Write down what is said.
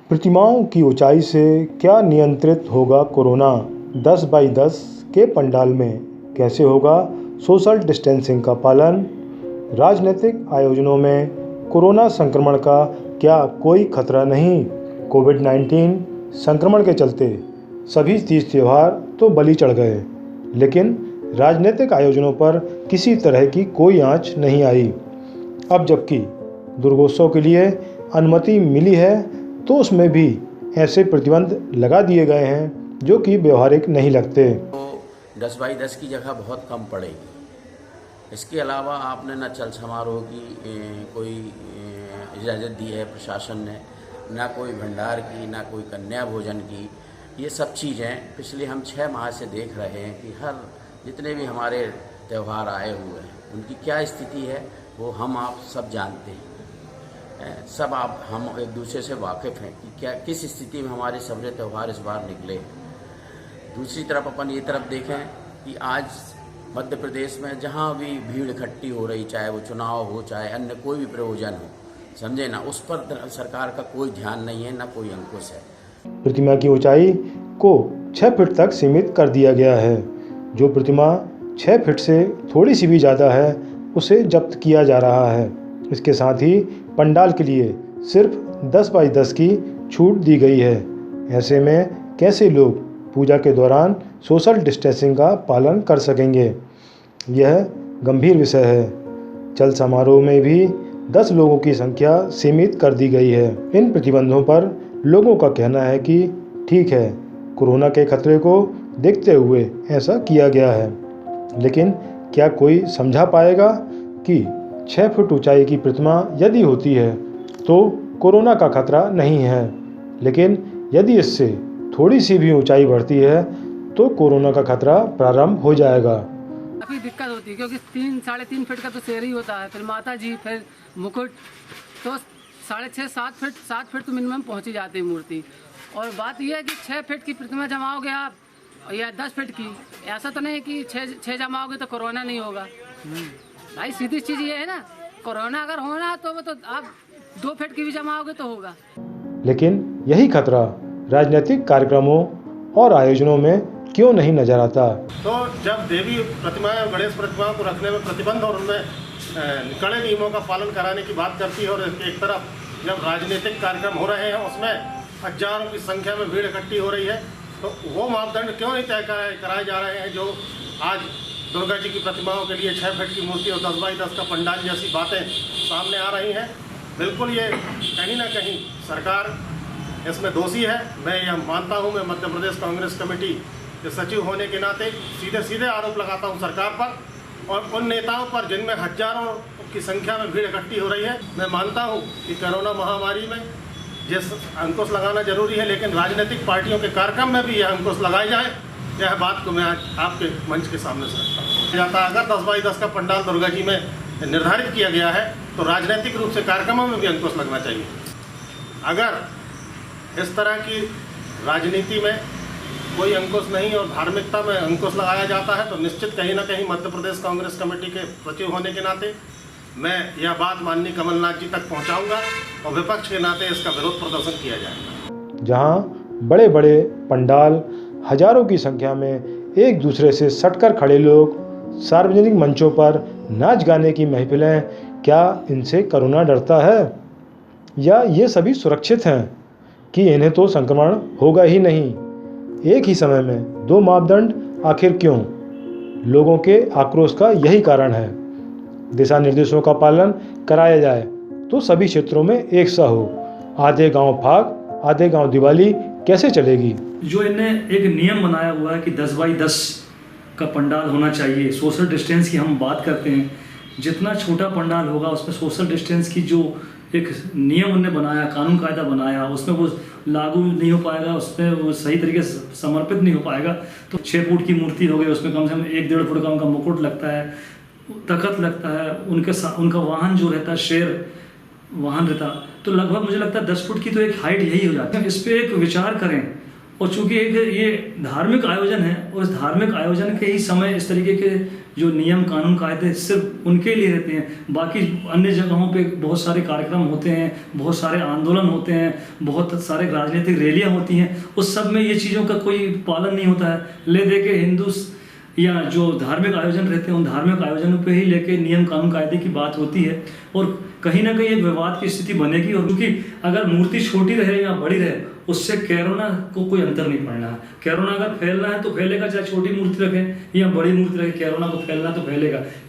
प्रतिमाओं की ऊंचाई से क्या नियंत्रित होगा कोरोना? 10 बाई 10 के पंडाल में कैसे होगा सोशल डिस्टेंसिंग का पालन? राजनीतिक आयोजनों में कोरोना संक्रमण का क्या कोई खतरा नहीं? कोविड-19 संक्रमण के चलते सभी तीज त्यौहार तो बलि चढ़ गए, लेकिन राजनीतिक आयोजनों पर किसी तरह की कोई आंच नहीं आई। अब जबकि दुर्गोत्सव के लिए अनुमति मिली है, तो उसमें भी ऐसे प्रतिबंध लगा दिए गए हैं जो कि व्यवहारिक नहीं लगते। तो 10 बाई 10 की जगह बहुत कम पड़ेगी। इसके अलावा आपने न चल समारोह की कोई इजाज़त दी है प्रशासन ने, ना कोई भंडार की, ना कोई कन्या भोजन की। ये सब चीज़ें पिछले हम 6 माह से देख रहे हैं कि हर जितने भी हमारे त्यौहार आए हुए हैं उनकी क्या स्थिति है वो हम आप सब जानते हैं। सब आप हम एक दूसरे से वाकिफ़ हैं कि क्या किस स्थिति में हमारे सबरे त्यौहार इस बार निकले। दूसरी तरफ अपन ये तरफ देखें कि आज मध्य प्रदेश में जहाँ भी भीड़ इकट्ठी हो रही, चाहे वो चुनाव हो चाहे अन्य कोई भी प्रयोजन हो, समझे ना, उस पर सरकार का कोई ध्यान नहीं है, ना कोई अंकुश है। प्रतिमा की ऊंचाई को 6 फीट तक सीमित कर दिया गया है। जो प्रतिमा 6 फीट से थोड़ी सी भी ज़्यादा है उसे जब्त किया जा रहा है। इसके साथ ही पंडाल के लिए सिर्फ 10 बाई 10 की छूट दी गई है। ऐसे में कैसे लोग पूजा के दौरान सोशल डिस्टेंसिंग का पालन कर सकेंगे? यह गंभीर विषय है। चल समारोह में भी 10 लोगों की संख्या सीमित कर दी गई है। इन प्रतिबंधों पर लोगों का कहना है कि ठीक है, कोरोना के खतरे को देखते हुए ऐसा किया गया है, लेकिन क्या कोई समझा पाएगा कि 6 फुट ऊंचाई की प्रतिमा यदि होती है तो कोरोना का खतरा नहीं है, लेकिन यदि इससे थोड़ी सी भी ऊंचाई बढ़ती है तो कोरोना का खतरा प्रारंभ हो जाएगा। काफ़ी दिक्कत होती है क्योंकि 3-3.5 फीट का तो शेर ही होता है, फिर माता जी, फिर मुकुट, तो 6.5-7 फीट तो मिनिमम पहुंची जाती है मूर्ति। और बात यह है कि 6 फीट की प्रतिमा जमाओगे आप या 10 फीट की, ऐसा तो नहीं कि 6 जमाओगे तो कोरोना नहीं होगा। भाई सीधी चीज़ ये है ना, कोरोना अगर होना तो वो तो आप 2 फीट की भी जमाओगे तो होगा। लेकिन यही खतरा राजनीतिक कार्यक्रमों और आयोजनों में क्यों नहीं नजर आता? तो जब देवी प्रतिमाएं और गणेश प्रतिमाओं को रखने में प्रतिबंध और उनमें कड़े नियमों का पालन कराने की बात करती है, और एक तरफ जब राजनीतिक कार्यक्रम हो रहे हैं उसमें हजारों की संख्या में भीड़ इकट्ठी हो रही है, तो वो मापदंड क्यों नहीं तय कराए जा रहे हैं जो आज दुर्गा जी की प्रतिमाओं के लिए 6 फीट की मूर्ति और 10 बाई 10 का पंडाल जैसी बातें सामने आ रही हैं। बिल्कुल ये कहीं ना कहीं सरकार इसमें दोषी है। मैं यह मानता हूँ, मैं मध्य प्रदेश कांग्रेस कमेटी के सचिव होने के नाते सीधे आरोप लगाता हूँ सरकार पर और उन नेताओं पर जिनमें हजारों की संख्या में भीड़ इकट्ठी हो रही है। मैं मानता हूँ कि कोरोना महामारी में जिस अंकुश लगाना जरूरी है, लेकिन राजनीतिक पार्टियों के कार्यक्रम में भी यह अंकुश लगाए जाए, यह बात को मैं आज आपके मंच के सामने से रखता हूँ। जाता अगर 10 बाई 10 का पंडाल दुर्गा जी में निर्धारित किया गया है तो राजनीतिक रूप से कार्यक्रमों में भी अंकुश लगना चाहिए। अगर इस तरह की राजनीति में कोई अंकुश नहीं और धार्मिकता में अंकुश लगाया जाता है तो निश्चित कहीं ना कहीं मध्य प्रदेश कांग्रेस कमेटी के सचिव होने के नाते मैं यह बात माननीय कमलनाथ जी तक पहुंचाऊंगा और विपक्ष के नाते इसका विरोध प्रदर्शन किया जाएगा। जहां बड़े बड़े पंडाल, हजारों की संख्या में एक दूसरे से सटकर खड़े लोग, सार्वजनिक मंचों पर नाच गाने की महफिलें, क्या इनसे कोरोना डरता है? या ये सभी सुरक्षित हैं कि इन्हें तो संक्रमण होगा ही नहीं? एक ही समय में 2 मापदंड आखिर क्यों? लोगों के आक्रोश का यही कारण है। दिशा निर्देशों का पालन कराया जाए तो सभी क्षेत्रों में एक सा हो। आधे गांव फाग, आधे गांव दिवाली कैसे चलेगी? जो इन्हें एक नियम बनाया हुआ है कि 10 बाई 10 का पंडाल होना चाहिए, सोशल डिस्टेंस की हम बात करते हैं, जितना छोटा पंडाल होगा उसमें सोशल डिस्टेंस की जो एक नियम उन्होंने बनाया, कानून कायदा बनाया, उसमें वो लागू नहीं हो पाएगा, उसमें वो सही तरीके से समर्पित नहीं हो पाएगा। तो 6 फुट की मूर्ति हो गई, उसमें कम से कम 1-1.5 फुट का उनका मुकुट लगता है, तखत लगता है, उनका वाहन जो रहता है, शेर वाहन रहता, तो लगभग मुझे लगता है 10 फुट की तो एक हाइट यही हो जाती है। इस पर एक विचार करें। और चूंकि एक ये धार्मिक आयोजन है और इस धार्मिक आयोजन के ही समय इस तरीके के जो नियम कानून कायदे सिर्फ उनके लिए रहते हैं। बाकी अन्य जगहों पे बहुत सारे कार्यक्रम होते हैं, बहुत सारे आंदोलन होते हैं, बहुत सारे राजनीतिक रैलियां होती हैं, उस सब में ये चीज़ों का कोई पालन नहीं होता है। ले दे के हिंदू या जो धार्मिक आयोजन रहते हैं उन धार्मिक आयोजनों पे ही लेके नियम कानून कायदे की बात होती है और कहीं ना कहीं एक विवाद की स्थिति बनेगी। और क्योंकि अगर मूर्ति छोटी रहे या बड़ी रहे उससे कोरोना को कोई अंतर नहीं पड़ना है। कोरोना अगर फैलना है तो फैलेगा, चाहे छोटी मूर्ति रखें या बड़ी मूर्ति रखें, कोरोना को फैलना तो फैलेगा।